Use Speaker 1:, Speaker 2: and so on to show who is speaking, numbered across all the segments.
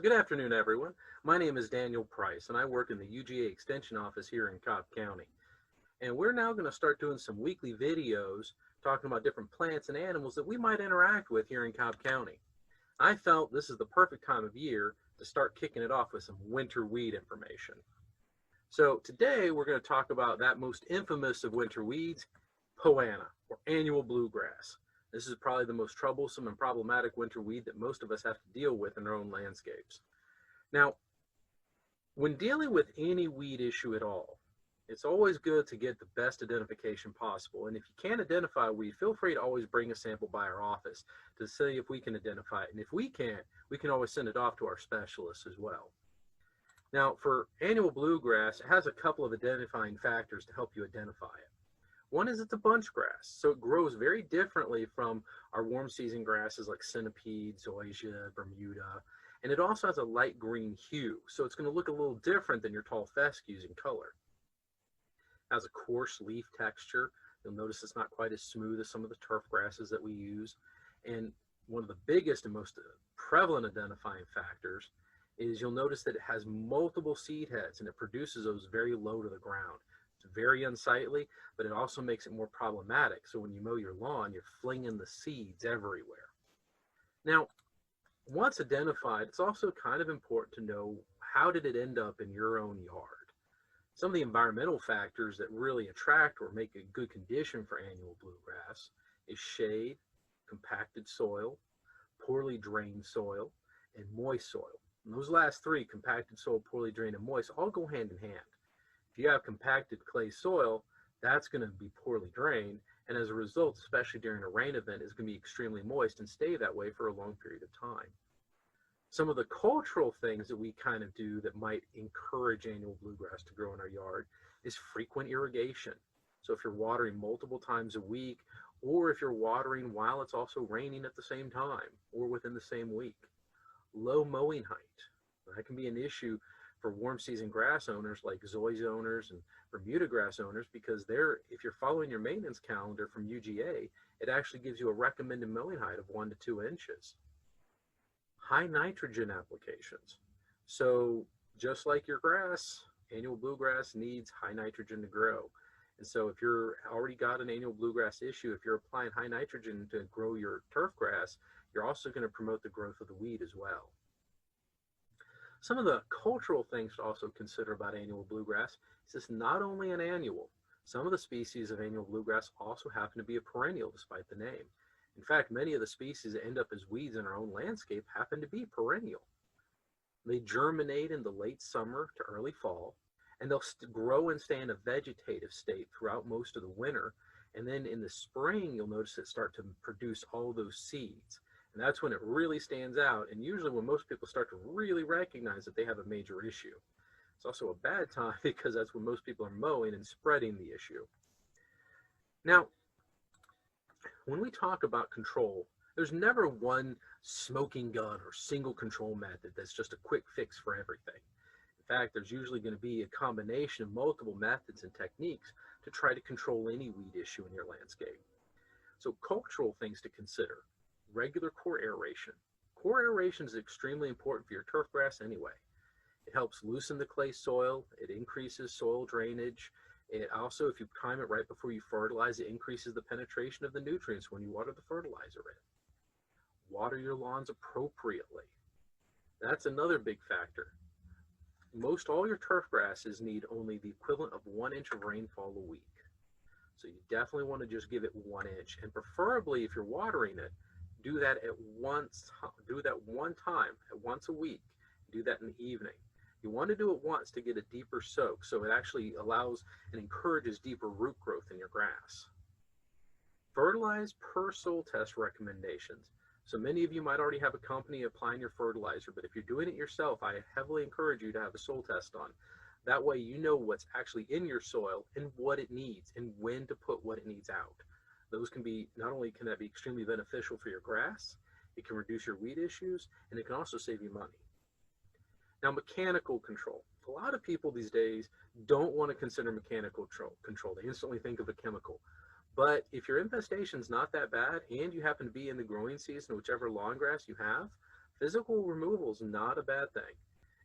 Speaker 1: Good afternoon, everyone. My name is Daniel Price, and I work in the UGA Extension Office here in Cobb County. And we're now going to start doing some weekly videos talking about different plants and animals that we might interact with here in Cobb County. I felt this is the perfect time of year to start kicking it off with some winter weed information. So today we're going to talk about that most infamous of winter weeds, aunnua, or annual bluegrass. This is probably the most troublesome and problematic winter weed that most of us have to deal with in our own landscapes. Now, when dealing with any weed issue at all, it's always good to get the best identification possible. And if you can't identify a weed, feel free to always bring a sample by our office to see if we can identify it. And if we can't, we can always send it off to our specialists as well. Now, for annual bluegrass, it has a couple of identifying factors to help you identify it. One is it's a bunch grass, so it grows very differently from our warm season grasses like centipede, zoysia, Bermuda, and it also has a light green hue, so it's going to look a little different than your tall fescues in color. It has a coarse leaf texture. You'll notice it's not quite as smooth as some of the turf grasses that we use, and one of the biggest and most prevalent identifying factors is you'll notice that it has multiple seed heads, and it produces those very low to the ground. Very unsightly, but it also makes it more problematic. So when you mow your lawn, you're flinging the seeds everywhere. Now, once identified, it's also kind of important to know how did it end up in your own yard. Some of the environmental factors that really attract or make a good condition for annual bluegrass is shade, compacted soil, poorly drained soil, and moist soil. And those last three, compacted soil, poorly drained, and moist, all go hand in hand. If you have compacted clay soil, that's going to be poorly drained, and as a result, especially during a rain event, it's going to be extremely moist and stay that way for a long period of time. Some of the cultural things that we kind of do that might encourage annual bluegrass to grow in our yard is frequent irrigation. So if you're watering multiple times a week, or if you're watering while it's also raining at the same time, or within the same week. Low mowing height, that can be an issue for warm season grass owners like zoysia owners and Bermuda grass owners, because if you're following your maintenance calendar from UGA, it actually gives you a recommended mowing height of 1 to 2 inches. High nitrogen applications. So just like your grass, annual bluegrass needs high nitrogen to grow. And so if you're already got an annual bluegrass issue, if you're applying high nitrogen to grow your turf grass, you're also going to promote the growth of the weed as well. Some of the cultural things to also consider about annual bluegrass is it's not only an annual. Some of the species of annual bluegrass also happen to be a perennial despite the name. In fact, many of the species that end up as weeds in our own landscape happen to be perennial. They germinate in the late summer to early fall, and they'll grow and stay in a vegetative state throughout most of the winter. And then in the spring, you'll notice it start to produce all those seeds. And that's when it really stands out, and usually when most people start to really recognize that they have a major issue. It's also a bad time because that's when most people are mowing and spreading the issue. Now, when we talk about control, there's never one smoking gun or single control method that's just a quick fix for everything. In fact, there's usually going to be a combination of multiple methods and techniques to try to control any weed issue in your landscape. So cultural things to consider. Regular core aeration. Core aeration is extremely important for your turf grass anyway. It helps loosen the clay soil. It increases soil drainage. It also, if you time it right before you fertilize, it increases the penetration of the nutrients when you water the fertilizer in. Water your lawns appropriately. That's another big factor. Most all your turf grasses need only the equivalent of 1 inch of rainfall a week. So you definitely want to just give it 1 inch, and preferably if you're watering it, do that one time, once a week. Do that in the evening. You want to do it once to get a deeper soak, so it actually allows and encourages deeper root growth in your grass. Fertilize per soil test recommendations. So many of you might already have a company applying your fertilizer, but if you're doing it yourself, I heavily encourage you to have a soil test done. That way you know what's actually in your soil and what it needs and when to put what it needs out. Those can be, not only can that be extremely beneficial for your grass, it can reduce your weed issues, and it can also save you money. Now, mechanical control. A lot of people these days don't want to consider mechanical control. They instantly think of a chemical. But if your infestation is not that bad and you happen to be in the growing season, whichever lawn grass you have, Physical removal is not a bad thing,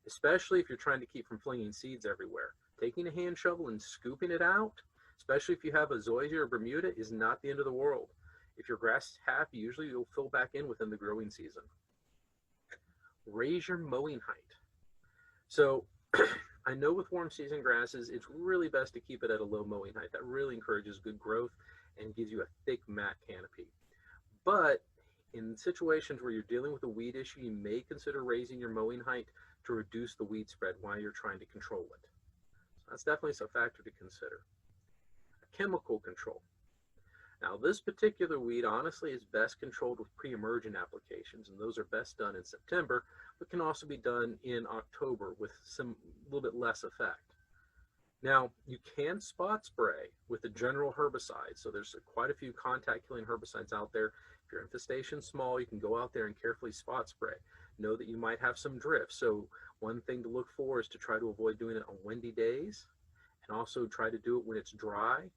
Speaker 1: especially if you're trying to keep from flinging seeds everywhere. Taking a hand shovel and scooping it out, especially if you have a zoysia or Bermuda, is not the end of the world. If your grass is happy, usually you'll fill back in within the growing season. Raise your mowing height. So I know with warm season grasses, it's really best to keep it at a low mowing height. That really encourages good growth and gives you a thick mat canopy. But in situations where you're dealing with a weed issue, you may consider raising your mowing height to reduce the weed spread while you're trying to control it. So that's definitely a factor to consider. Chemical control. Now, this particular weed honestly is best controlled with pre-emergent applications, and those are best done in September, but can also be done in October with some little bit less effect. Now, you can spot spray with a general herbicide, so there's quite a few contact killing herbicides out there. If your infestation's small, you can go out there and carefully spot spray. Know that you might have some drift, so one thing to look for is to try to avoid doing it on windy days, and also try to do it when it's dry.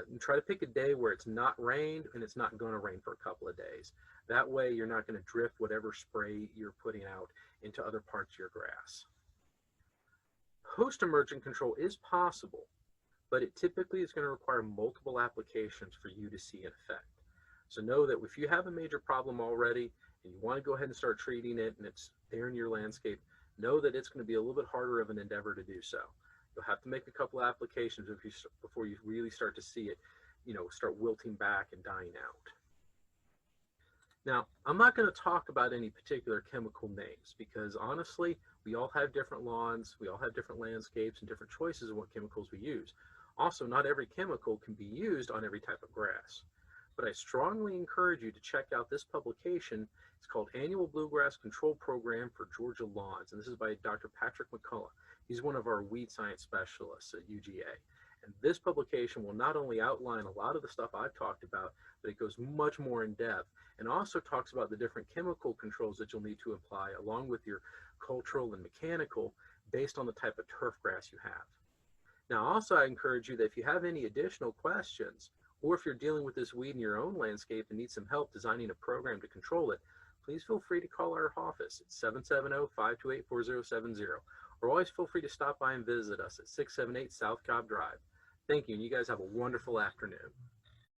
Speaker 1: And try to pick a day where it's not rained and it's not going to rain for a couple of days. That way you're not going to drift whatever spray you're putting out into other parts of your grass. Post-emergent control is possible, but it typically is going to require multiple applications for you to see an effect. So know that if you have a major problem already and you want to go ahead and start treating it and it's there in your landscape, know that it's going to be a little bit harder of an endeavor to do so. You'll have to make a couple of applications before you really start to see it, start wilting back and dying out. Now, I'm not going to talk about any particular chemical names because honestly, we all have different lawns, we all have different landscapes and different choices of what chemicals we use. Also, not every chemical can be used on every type of grass. But I strongly encourage you to check out this publication. It's called Annual Bluegrass Control Program for Georgia Lawns, and this is by Dr. Patrick McCullough. He's one of our weed science specialists at UGA. And this publication will not only outline a lot of the stuff I've talked about, but it goes much more in depth and also talks about the different chemical controls that you'll need to apply along with your cultural and mechanical based on the type of turf grass you have. Now, also I encourage you that if you have any additional questions, or if you're dealing with this weed in your own landscape and need some help designing a program to control it, please feel free to call our office at 770-528-4070. Or always feel free to stop by and visit us at 678 South Cobb Drive. Thank you, and you guys have a wonderful afternoon.